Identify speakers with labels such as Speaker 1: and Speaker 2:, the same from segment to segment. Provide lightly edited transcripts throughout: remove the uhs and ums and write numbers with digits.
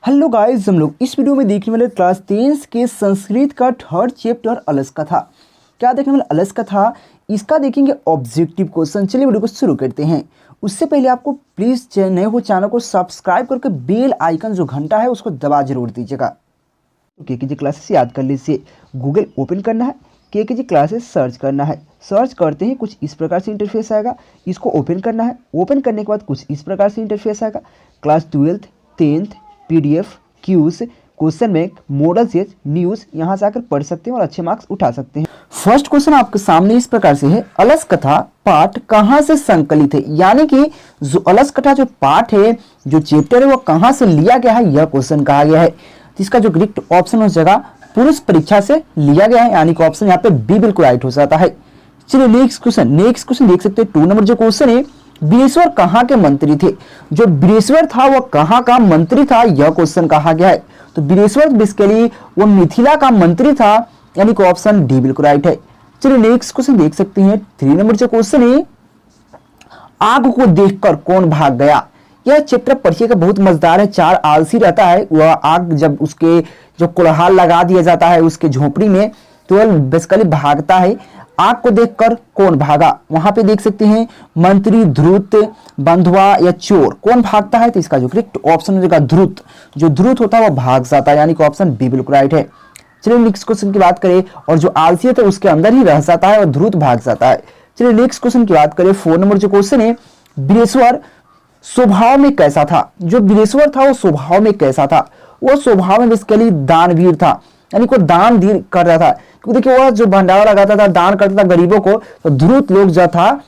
Speaker 1: Hello guys, हम लोग इस वीडियो में देखने वाले क्लास 10 के संस्कृत का थर्ड चैप्टर अलस कथा। क्या देखने वाले अलस कथा, इसका देखेंगे ऑब्जेक्टिव क्वेश्चन। चलिए वीडियो को शुरू करते हैं। उससे पहले आपको प्लीज़ नए हो चैनल को सब्सक्राइब करके बेल आइकन जो घंटा है उसको दबा जरूर दीजिएगा। तो केकेजी क्लासेस याद कर लीजिए, गूगल ओपन करना है, केकेजी क्लासेस सर्च करना है। सर्च करते हैं कुछ इस प्रकार से इंटरफेस आएगा, इसको ओपन करना है। ओपन करने के बाद कुछ इस प्रकार से इंटरफेस आएगा। Class 12th 10th PDF Qs question bank model says news, यहाँ से आकर पढ़ सकते हैं और अच्छे मार्क्स उठा सकते हैं। फर्स्ट क्वेश्चन आपके सामने इस प्रकार से है, अलस कथा पाठ कहाँ से संकलित है, यानी कि जो अलस कथा जो पाठ है, जो चैप्टर है, वो कहाँ से लिया गया है, यह क्वेश्चन कहा गया है। इसका जो करेक्ट ऑप्शन हो जाएगा पुरुष परीक्षा से लिया गया है, यानी कि ऑप्शन यहाँ पे बी बिल्कुल राइट हो जाता है। चलिए नेक्स्ट क्वेश्चन देख सकते हैं। 2 नंबर जो क्वेश्चन है, बीरेश्वर कहाँ के मंत्री थे। जो बीरेश्वर था वह कहाँ का मंत्री था, यह क्वेश्चन कहा गया है। तो बीरेश्वर बेसिकली वो मिथिला का मंत्री था, यानी कि ऑप्शन डी बिल्कुल राइट है। चलिए नेक्स्ट क्वेश्चन देख सकते हैं। 3 नंबर जो क्वेश्चन है, आग को देखकर कौन भाग गया। यह चैप्टर पढ़िएगा, बहुत मजेदार है। 4 आलसी रहता है, वह आग जब उसके जो कोलाहल लगा दिया जाता है उसके झोपड़ी में, तो वह बेसिकली भागता है। आग को देखकर कौन भागा, वहां पे देख सकते हैं मंत्री, ध्रुत, बंधुआ या चोर, कौन भागता है। तो इसका जो करेक्ट ऑप्शन हो जाएगा ध्रुत। जो ध्रुत होता है वो भाग जाता है, यानी कि ऑप्शन बी बिल्कुल राइट है। चलिए नेक्स्ट क्वेश्चन की बात करें, और जो आलसी है तो उसके अंदर ही रह जाता है और ध्रुत भाग जाता है। चलिए नेक्स्ट क्वेश्चन की बात करें। 4 नंबर जो क्वेश्चन है, बीरेश्वर स्वभाव में कैसा था। जो बीरेश्वर था वो स्वभाव में कैसा था। वो स्वभाव में बेसिकली दानवीर था, यानी को दान दीन कर रहा था। क्योंकि देखिए वह जो भंडारा लगाता था, दान करता था गरीबों को। तो ध्रुत लोग जो था,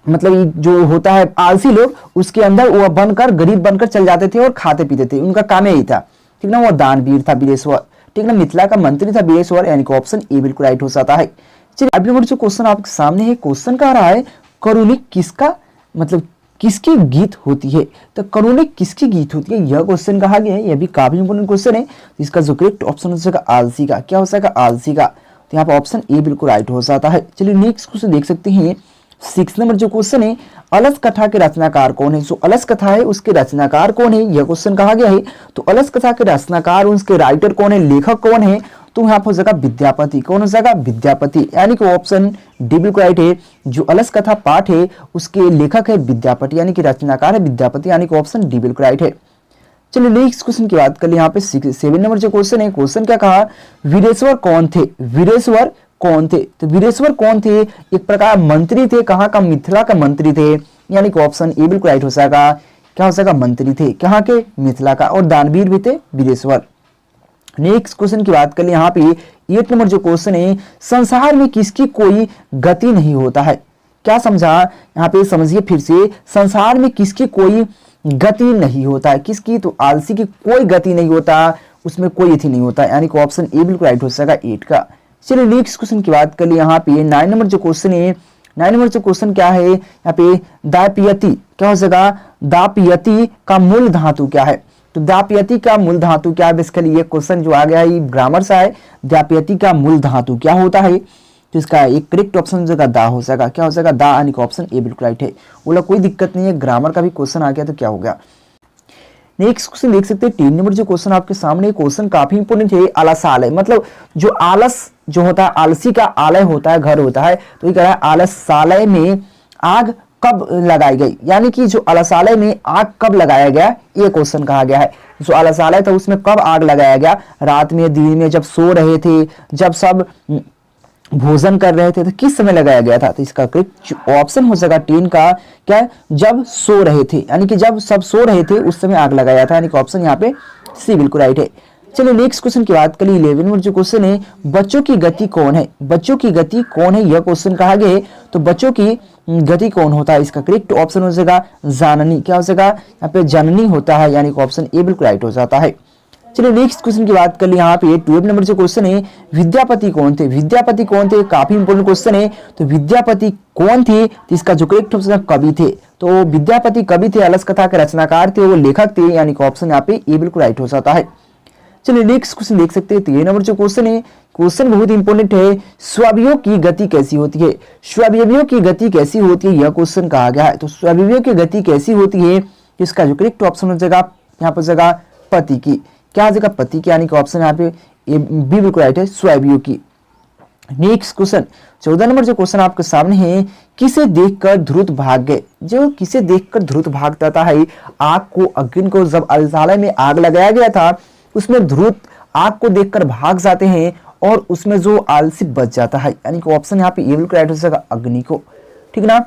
Speaker 1: मतलब जो होता है आलसी लोग, उसके अंदर वह बनकर गरीब बनकर चल जाते थे और खाते पीते थे, उनका काम यही था। ठीक ना, वह दानवीर था बीरेश्वर। ठीक ना, मिथिला का मंत्री था बीरेश्वर, यानी कि ऑप्शन ए बिल्कुल राइट हो जाता है। चलिए अगले नंबर जो क्वेश्चन आपके सामने है, क्वेश्चन कह रहा है करुणिक किसका मतलब किसकी गीत होती है। तो करुणिक किसकी गीत होती है, यह क्वेश्चन कहा गया है। यह भी काफी इंपोर्टेंट क्वेश्चन है। इसका जो करेक्ट ऑप्शन हो जाएगा आलसी का। क्या हो जाएगा, आलसी का। तो यहाँ पर ऑप्शन ए बिल्कुल राइट हो जाता है। चलिए नेक्स्ट क्वेश्चन देख सकते हैं। 6 नंबर जो क्वेश्चन है, अलस कथा के रचनाकार कौन है। जो अलस कथा है उसके रचनाकार कौन है, यह क्वेश्चन कहा गया है। तो अलस कथा के रचनाकार, उसके राइटर कौन है, लेखक कौन है। तो यहाँ पर हो जाएगा विद्यापति। कौन हो जाएगा, विद्यापति, यानी कि ऑप्शन डी बिल्कुल राइट है। जो अलस कथा पाठ है उसके लेखक है विद्यापति, यानी कि रचनाकार है विद्यापति, यानी कि ऑप्शन डी बिल्कुल राइट है। चलिए नेक्स्ट क्वेश्चन की बात कर ले। यहाँ पे 7 नंबर जो क्वेश्चन है, क्वेश्चन क्या कहा, वीरेश्वर कौन थे। वीरेश्वर कौन थे। तो वीरेश्वर कौन थे, एक प्रकार मंत्री थे। कहाँ का, मिथिला का मंत्री थे, यानी कि ऑप्शन ए बिल्कुल राइट हो जाएगा। क्या हो जाएगा, मंत्री थे कहाँ के, मिथिला का, और दानवीर भी थे वीरेश्वर। नेक्स्ट क्वेश्चन की बात करें। यहाँ पे 8 नंबर जो क्वेश्चन है, संसार में किसकी कोई गति नहीं होता है। क्या समझा, यहाँ पे समझिए फिर से। संसार में किसकी कोई गति नहीं होता है, किसकी, तो आलसी की कोई गति नहीं होता, उसमें कोई अथी नहीं होता, यानी कि ऑप्शन ए बिल्कुल राइट हो जाएगा 8 का। चलिए नेक्स्ट क्वेश्चन की बात कर ले। यहाँ पे 9 नंबर जो क्वेश्चन है, 9 नंबर जो क्वेश्चन क्या है, यहाँ पे दापियति, क्या हो जाएगा, दापियति का मूल धातु क्या है। तो दापियति का मूल धातु क्या है, बेसिकली ये क्वेश्चन जो आ गया है ग्रामर से है। दापियति का मूल धातु क्या होता है। तो इसका एक करेक्ट ऑप्शन हो जाएगा दा हो जाएगा। क्या हो जाएगा, दा, यानी कि ऑप्शन ए बिल्कुल राइट है। बोला कोई दिक्कत नहीं है, ग्रामर का भी क्वेश्चन आ गया तो क्या हो गया। नेक्स्ट क्वेश्चन देख सकते हैं। 3 नंबर जो क्वेश्चन आपके सामने, क्वेश्चन काफी इंपोर्टेंट है। आलसालय, मतलब जो आलस जो होता है, आलसी का आलय होता है, घर होता है। तो ये कह रहा है आलसालय में आग कब लगाई गई, यानी कि जो आलसालय में आग कब लगाया गया, ये क्वेश्चन कहा गया है। जो आलसालय था उसमें कब आग लगाया गया, रात में, दिन में, जब सो रहे थे, जब सब भोजन कर रहे थे, तो किस समय लगाया गया था। तो इसका करेक्ट ऑप्शन हो जाएगा 10 का। क्या है, जब सो रहे थे, यानी कि जब सब सो रहे थे उस समय आग लगाया था, यानी कि ऑप्शन यहाँ पे सी बिल्कुल राइट है। चलिए नेक्स्ट क्वेश्चन की बात करें। 11 नंबर जो क्वेश्चन है, बच्चों की गति कौन है। बच्चों की गति कौन है, यह क्वेश्चन कहा गया है। तो बच्चों की गति कौन होता है, इसका करेक्ट ऑप्शन हो जाएगा जाननी। क्या हो जाएगा, यहाँ पे जननी होता है, यानी कि ऑप्शन ए बिल्कुल राइट हो जाता है। चलिए नेक्स्ट क्वेश्चन की बात कर ली। यहाँ पे 12 नंबर जो क्वेश्चन है, विद्यापति कौन थे। विद्यापति कौन थे, काफी इंपोर्टेंट क्वेश्चन है। तो विद्यापति कौन थे, तो इसका जो करेक्ट ऑप्शन कवि थे। तो विद्यापति कवि थे, अलस कथा के रचनाकार थे, वो लेखक थे, यानी कि ऑप्शन यहाँ पे ए बिल्कुल राइट हो जाता है। चलिए नेक्स्ट क्वेश्चन देख सकते हैं। 13 नंबर जो क्वेश्चन है, क्वेश्चन बहुत इंपॉर्टेंट है। स्वयवियों की गति कैसी होती है। स्वयवियों की गति कैसी होती है, यह क्वेश्चन कहा गया है। तो स्वयवियों की गति कैसी होती है, इसका जो करेक्ट ऑप्शन हो जाएगा यहाँ पर जाएगा पति की। क्या आ जाएगा? पति की, यानी कि ऑप्शन यहाँ पे ए बी बिल्कुल राइट है, स्वयं की। नेक्स्ट क्वेश्चन 14 नंबर जो क्वेश्चन आपके सामने है, किसे देखकर ध्रुव भाग गए? जो किसे देखकर ध्रुव भागता है, आग को, अग्नि को जब अलसालय में आग लगाया गया था उसमें ध्रुव आग को देखकर भाग जाते हैं और उसमें जो आलसी बच जाता है, यानी कि ऑप्शन यहाँ पे ए बिल्कुल राइट हो जाएगा, अग्नि को। ठीक ना?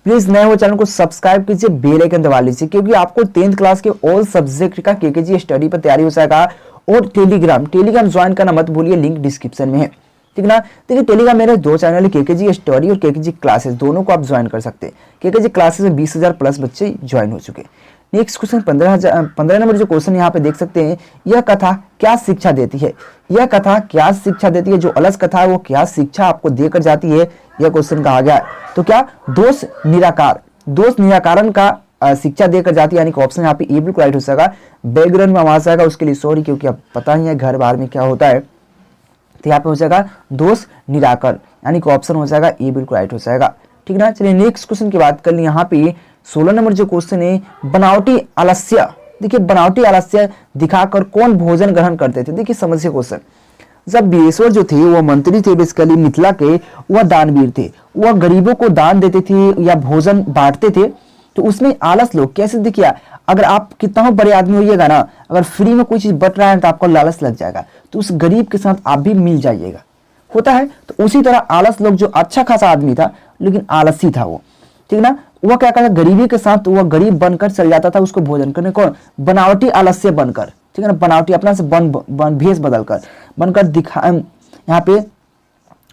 Speaker 1: प्लीज नए हो चैनल को सब्सक्राइब कीजिए, बेल आइकन दबा लीजिए, क्योंकि आपको 10th क्लास के ऑल सब्जेक्ट का केकेजी स्टडी पर तैयारी हो जाएगा। और टेलीग्राम ज्वाइन करना मत भूलिए, लिंक डिस्क्रिप्शन में है। ठीक ना? देखिए टेलीग्राम मेरे 2 चैनल है, केकेजी स्टडी और केकेजी क्लासेस, दोनों को आप ज्वाइन कर सकते हैं। केकेजी क्लासेस में 20,000 प्लस बच्चे ज्वाइन हो चुके हैं। नेक्स्ट क्वेश्चन 15 नंबर जो क्वेश्चन यहाँ पे देख सकते हैं, यह कथा क्या शिक्षा देती है? यह कथा क्या शिक्षा देती है? जो अलस कथा है वो क्या शिक्षा आपको देकर जाती है, यह क्वेश्चन कहा गया है। तो क्या? दोष निराकरण का शिक्षा देकर जाती है, यानी कि ऑप्शन यहाँ पे ए बिल्कुल राइट हो जाएगा। बैकग्राउंड में आवाज आएगा उसके लिए सॉरी, क्योंकि अब पता नहीं है घर बाहर में क्या होता है। तो यहाँ पे हो जाएगा दोष निराकरण, यानी कि ऑप्शन हो जाएगा ए बिल्कुल राइट हो जाएगा। ठीक ना? चलिए नेक्स्ट क्वेश्चन की बात कर ली। यहाँ पे 16 नंबर जो क्वेश्चन है, बनावटी आलस्य। देखिए बनावटी आलस्य दिखाकर कौन भोजन ग्रहण करते थे? देखिए समझिए क्वेश्चन। जब बीरेश्वर जो थे वो मंत्री थे बेसिकली मिथिला के, वह दानवीर थे, वह गरीबों को दान देते थे या भोजन बांटते थे। तो उसमें आलस लोग कैसे? देखिए अगर आप कितना बड़े आदमी होइएगा ना, अगर फ्री में कोई चीज बट रहा है तो आपको लालच लग जाएगा, तो उस गरीब के साथ आप भी मिल जाइएगा, होता है। तो उसी तरह आलस लोग, जो अच्छा खासा आदमी था लेकिन आलसी था वो, ठीक ना, वह क्या करता? गरीबी के साथ वह गरीब बनकर चल जाता था उसको भोजन करने। कौन? बनावटी आलस्य बनकर, ठीक है ना, बनावटी अपना से भेष बदलकर बनकर यहाँ पे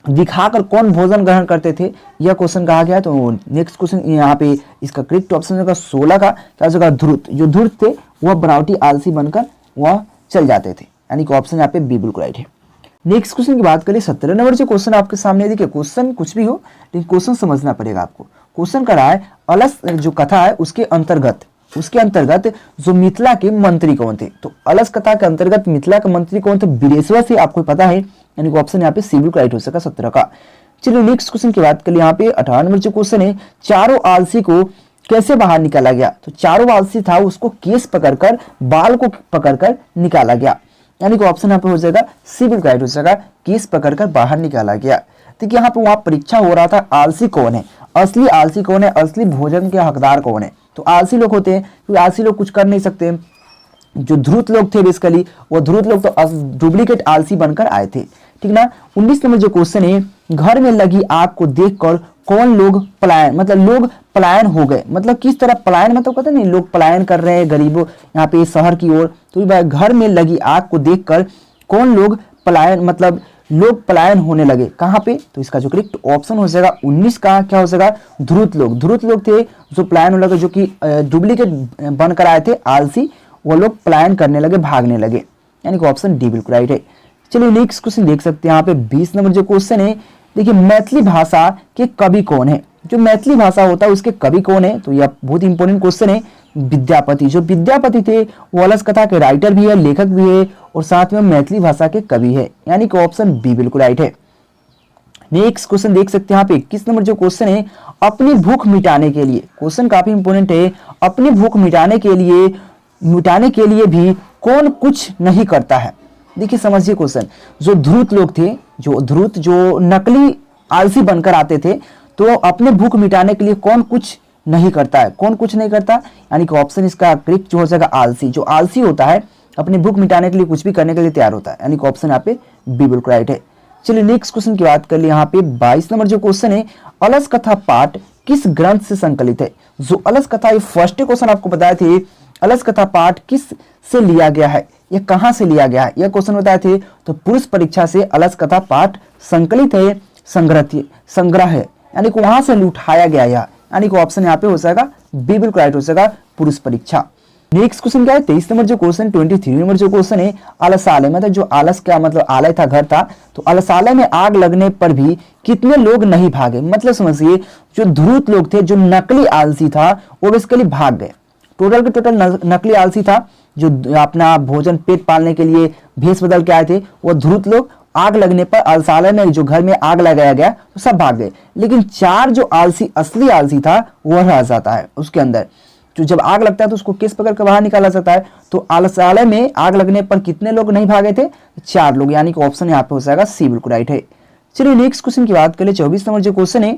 Speaker 1: दिखाकर कौन भोजन ग्रहण करते थे, यह क्वेश्चन कहा गया है। तो नेक्स्ट क्वेश्चन यहाँ पे इसका करेक्ट ऑप्शन होगा 16 का, क्या होगा? ध्रुव। जो ध्रुव थे वह बनावटी आलसी बनकर वह चल जाते थे, यानी कि ऑप्शन यहाँ पे बी बिल्कुल राइट है। नेक्स्ट क्वेश्चन की बात करें 17 नंबर जो क्वेश्चन आपके सामने, देखिए क्वेश्चन कुछ भी हो लेकिन क्वेश्चन समझना पड़ेगा आपको। क्वेश्चन कर रहा है अलस जो कथा है उसके अंतर्गत जो मिथिला के मंत्री कौन थे? तो अलस कथा के अंतर्गत मिथिला के मंत्री कौन थे? बीरेश्वर से, आपको पता है, यानी कि ऑप्शन यहाँ पे सी बिल्कुल राइट हो सका 17 का। चलिए नेक्स्ट क्वेश्चन की बात करिए। यहाँ पे 18 नंबर जो क्वेश्चन है, चारों आलसी को कैसे बाहर निकाला गया? तो चारों आलसी था उसको केस पकड़कर, बाल को पकड़कर निकाला गया, यानी कि ऑप्शन यहाँ पे हो जाएगा सी बिल्कुल राइट हो जाएगा, केस पकड़कर बाहर निकाला गया। देखिए यहाँ पे वहां परीक्षा हो रहा था, आलसी कौन है, असली आलसी कौन है, असली भोजन के हकदार कौन है? तो आलसी लोग होते हैं, क्योंकि आलसी लोग कुछ कर नहीं सकते। जो ध्रुत लोग थे बेसिकली, वो ध्रुत लोग तो डुप्लीकेट आलसी बनकर आए थे, ठीक ना। 19 नंबर जो क्वेश्चन है, घर में लगी आग को देखकर कौन लोग पलायन, मतलब लोग पलायन हो गए, मतलब किस तरह पलायन, मतलब पता नहीं, लोग पलायन कर रहे हैं गरीबों यहाँ पे शहर की ओर। तो घर में लगी आग को देखकर कौन लोग पलायन, मतलब लोग पलायन होने लगे, कहाँ पे? तो इसका जो करेक्ट ऑप्शन हो जाएगा 19 का, क्या हो जाएगा? ध्रुत लोग थे जो पलायन होने लगे, जो कि डुप्लीकेट बनकर आए थे आलसी, वो लोग पलायन करने लगे, भागने लगे, यानी कि ऑप्शन डी बिल्कुल राइट है। चलिए नेक्स्ट क्वेश्चन देख सकते हैं यहाँ पे 20 नंबर जो क्वेश्चन है, देखिए मैथिली भाषा के कवि कौन है? जो मैथिली भाषा होता है उसके कवि कौन है? तो यह बहुत इंपॉर्टेंट क्वेश्चन है। विद्यापति। जो विद्यापति थे वो अलस कथा के राइटर भी है, लेखक भी है, और साथ में मैथिली भाषा के कवि है, यानी कि ऑप्शन बी बिल्कुल राइट है। नेक्स्ट क्वेश्चन देख सकते हैं यहाँ पे 21 नंबर जो क्वेश्चन है, अपनी भूख मिटाने के लिए, क्वेश्चन काफी इंपॉर्टेंट है, अपनी भूख मिटाने के लिए भी कौन कुछ नहीं करता है? देखिए समझिए क्वेश्चन। जो ध्रुत लोग थे, जो नकली आलसी बनकर आते थे, तो अपने भूख मिटाने के लिए कौन कुछ नहीं करता है? कौन कुछ नहीं करता, यानी कि ऑप्शन इसका करेक्ट जो हो जाएगा आलसी। जो आलसी होता है अपनी भूख मिटाने के लिए कुछ भी करने के लिए तैयार होता है, यानी कि ऑप्शन यहाँ पे बी बिल्कुल राइट है। चलिए नेक्स्ट क्वेश्चन की बात कर ले। यहाँ पे 22 नंबर जो क्वेश्चन है, अलस कथा पाठ किस ग्रंथ से संकलित है? जो अलस कथा, ये फर्स्ट क्वेश्चन आपको बताए थे, अलस कथा पाठ किस से लिया गया है, ये कहां से लिया गया है, यह क्वेश्चन बताए थे। तो पुरुष परीक्षा से अलस कथा पाठ संकलित है, संग्रह है, यानी कि वहां से उठाया गया है, यानी कि ऑप्शन यहाँ पे हो जाएगा बी बिल्कुल राइट हो जाएगा, पुरुष परीक्षा। नेक्स्ट क्वेश्चन क्या है 23 नंबर जो क्वेश्चन, 23 नंबर जो क्वेश्चन है, आलसालय, मतलब जो आलस क्या मतलब आलय था, घर था, तो आलसालय में आग लगने पर भी कितने लोग नहीं भागे? मतलब समझिए जो ध्रुत लोग थे, जो नकली आलसी था, वो बेसिकली भाग गए। टोटल के टोटल नकली आलसी था जो अपना भोजन पेट पालने के लिए भेष बदल के आए थे, वो ध्रुत लोग आग लगने पर आलसालय में जो घर में आग लगाया गया तो सब भाग गए, लेकिन 4 जो आलसी असली आलसी था वह रह जाता है उसके अंदर, जो जब आग लगता है तो उसको किस पकड़ कर बाहर निकाला जाता है। तो आलसालय में आग लगने पर कितने लोग नहीं भागे थे? 4 लोग, यानी कि ऑप्शन यहाँ पे हो जाएगा सी बिल्कुल राइट है। चलिए नेक्स्ट क्वेश्चन की बात करें। 24 नंबर जो क्वेश्चन है,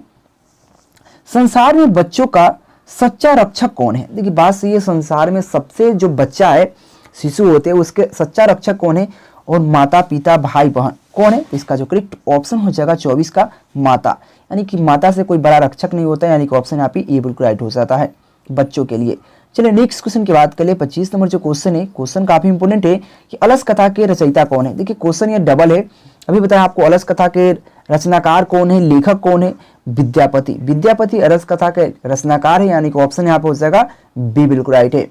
Speaker 1: संसार में बच्चों का सच्चा रक्षक कौन है? देखिए बात सही है, संसार में सबसे जो बच्चा है, शिशु होते हैं, उसके सच्चा रक्षक कौन है? और माता पिता भाई बहन कौन है? इसका जो करेक्ट ऑप्शन हो जाएगा 24 का माता, यानी कि माता से कोई बड़ा रक्षक नहीं होता है, यानी कि ऑप्शन यहाँ पे ए बिल्कुल राइट हो जाता है बच्चों के लिए। चलिए नेक्स्ट क्वेश्चन की बात करें। 25 नंबर जो क्वेश्चन है, क्वेश्चन काफी इंपोर्टेंट है कि अलस कथा के रचयिता कौन है? देखिए क्वेश्चन ये डबल है, अभी बताया आपको अलस कथा के रचनाकार कौन है, लेखक कौन है? विद्यापति। विद्यापति अलस कथा के रचनाकार है, यानी कि ऑप्शन यहाँ पे हो जाएगा बी बिल्कुल राइट है।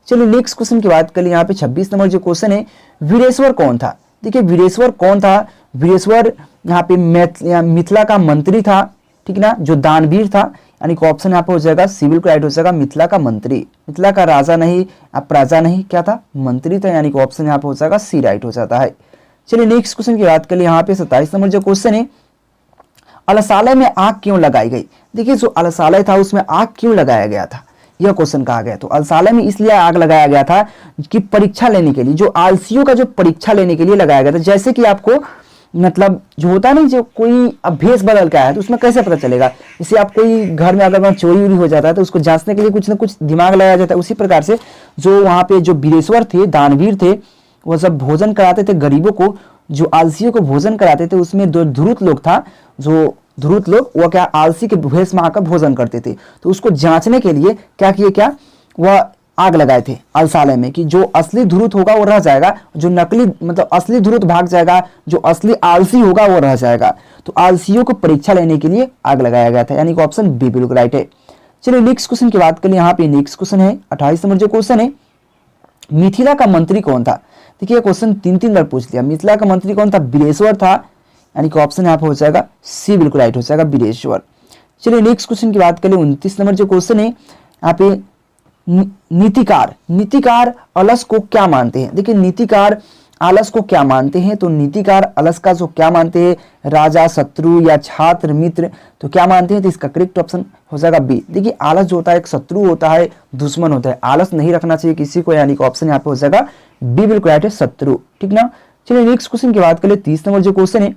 Speaker 1: चलिए नेक्स्ट क्वेश्चन की बात करें। यहाँ पे 26 नंबर जो क्वेश्चन है, वीरेश्वर कौन था? देखिए वीरेश्वर कौन था? वीरेश्वर यहाँ पे मिथिला का मंत्री था, ठीक ना, जो दानवीर था, यानी कि ऑप्शन यहाँ पे हो जाएगा सी बिल्कुल राइट हो जाएगा मिथिला का मंत्री। मिथिला का राजा नहीं, प्रजा नहीं, क्या था? मंत्री था, यानी कि ऑप्शन यहाँ पे हो जाएगा सी राइट हो जाता है। चलिए नेक्स्ट क्वेश्चन की बात करें। यहाँ पे 27 नंबर जो क्वेश्चन है, अलसालय में आग क्यों लगाई गई? देखिए जो अलसालय था उसमें आग क्यों लगाया गया था, यह क्वेश्चन कहा गया। तो अलसालय में इसलिए आग लगाया गया था कि परीक्षा लेने के लिए, जो आलसियों का जो परीक्षा लेने के लिए लगाया गया था। जैसे कि आपको मतलब जो होता है ना, जो कोई अभ्यास बदल के आया है तो उसमें कैसे पता चलेगा? जैसे आप कोई घर में अगर चोरी वोरी हो जाता है तो उसको जांचने के लिए कुछ ना कुछ दिमाग लगाया जाता है। उसी प्रकार से जो वहाँ पे जो वीरेश्वर थे, दानवीर थे, वो सब भोजन कराते थे गरीबों को, जो आलसियों को भोजन कराते थे, उसमें दो धूर्त लोग था, जो धूर्त लोग वो क्या आलसी के भेष में आकर भोजन करते थे। तो उसको जांचने के लिए क्या किए, क्या वह आग लगाए थे अलसालय में, कि जो असली धूर्त होगा वो रह जाएगा, जो नकली मतलब असली धूर्त भाग जाएगा, जो असली आलसी होगा वो रह जाएगा। तो आलसियों को परीक्षा लेने के लिए आग लगाया गया था, यानी कि ऑप्शन बी बिल्कुल राइट है। चलिए नेक्स्ट क्वेश्चन की बात करें। यहाँ पे नेक्स्ट क्वेश्चन है 28 नंबर जो क्वेश्चन है, मिथिला का मंत्री कौन था? देखिए क्वेश्चन 3 बार पूछ लिया। मिथिला का मंत्री कौन था? वीरेश्वर था, यानी कि ऑप्शन यहाँ पे हो जाएगा सी बिल्कुल राइट हो जाएगा वीरेश्वर। चलिए नेक्स्ट क्वेश्चन की बात करें। 29 नंबर जो क्वेश्चन है, यहाँ पे नीतिकार। नीतिकार अलस को क्या मानते हैं? देखिए नीतिकार आलस को क्या मानते हैं? तो नीतिकार अलस का जो क्या मानते हैं, राजा, शत्रु या छात्र, मित्र, तो क्या मानते हैं? तो इसका करेक्ट ऑप्शन हो जाएगा बी। देखिए आलस जो होता है एक शत्रु होता है, दुश्मन होता है, आलस नहीं रखना चाहिए किसी को, यानी कि ऑप्शन यहाँ पे हो जाएगा बी बिल्कुल राइट है, शत्रु, ठीक ना। चलिए नेक्स्ट क्वेश्चन की बात करें। 30 नंबर जो क्वेश्चन है,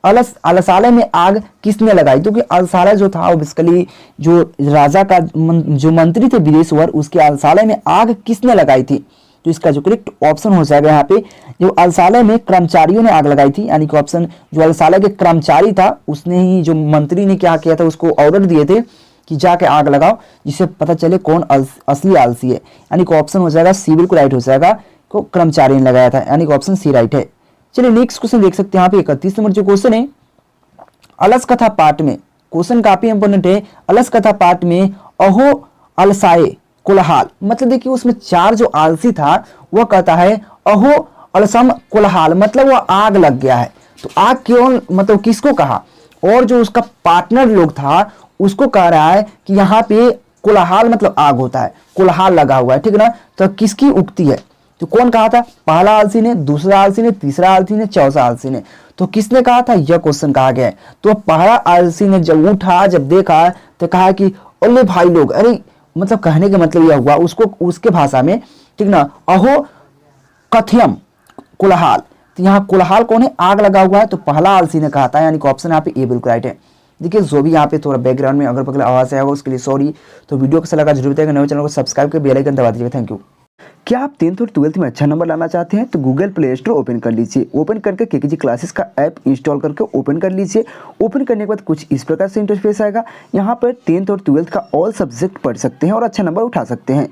Speaker 1: अलसालय में आग किसने लगाई? क्योंकि अलसालय जो था वो बेसिकली जो राजा का जो मंत्री थे वीरेश्वर, उसके अलसालय में आग किसने लगाई थी? तो इसका जो करेक्ट ऑप्शन हो जाएगा यहाँ पे, जो अलसालय में कर्मचारियों ने आग लगाई थी, यानी कि ऑप्शन जो अलसालय के कर्मचारी था उसने ही, जो मंत्री ने क्या किया था, उसको ऑर्डर दिए थे कि जाके आग लगाओ, जिससे पता चले कौन असली आलसी है, यानी कि ऑप्शन हो जाएगा सी बिल्कुल राइट हो जाएगा, को कर्मचारी ने लगाया था, यानी कि ऑप्शन सी राइट है। चलिए नेक्स्ट क्वेश्चन देख सकते हैं यहाँ पे 31 नंबर जो क्वेश्चन है, अलस कथा पाठ में, क्वेश्चन काफी इंपोर्टेंट है। अलस कथा पाठ में अहो अलसाए कुलहाल, मतलब देखिए उसमें 4 जो आलसी था वह कहता है अहो अलसम कुलहाल, मतलब वह आग लग गया है। तो आग क्यों, मतलब किसको कहा? और जो उसका पार्टनर लोग था उसको कह रहा है कि यहाँ पे कुलहाल मतलब आग होता है, कुलहाल लगा हुआ है, ठीक ना। तो किसकी उक्ति है? तो कौन कहा था? पहला आलसी ने, दूसरा आलसी ने, तीसरा आलसी ने, चौथा आलसी ने। तो किसने कहा था? यह क्वेश्चन कहा गया है। तो पहला आलसी ने जब उठा, जब देखा तो कहा कि अरे भाई लोग, अरे मतलब कहने का मतलब यह हुआ उसको, उसके भाषा में, ठीक ना, अहो कथयम कुलहाल। तो यहाँ कुलहाल कौन है? आग लगा हुआ है। तो पहला आलसी ने कहा था, यानी कि ऑप्शन यहाँ पे ए बिल्कुल राइट है। देखिए जो भी यहाँ पे थोड़ा बैकग्राउंड में अगर बगल आवाज आएगा उसके लिए सॉरी। तो वीडियो कैसा लगा जरूर बताइएगा, नए चैनल को सब्सक्राइब कर बेल आइकन दबा दीजिएगा। Thank you. क्या आप 10th और 12th में अच्छा नंबर लाना चाहते हैं? तो गूगल प्ले स्टोर ओपन कर लीजिए। ओपन करके केकेजी क्लासेस का ऐप इंस्टॉल करके ओपन कर लीजिए। ओपन करने के बाद कुछ इस प्रकार से इंटरफेस आएगा। यहाँ पर 10th और 12th का ऑल सब्जेक्ट पढ़ सकते हैं और अच्छा नंबर उठा सकते हैं।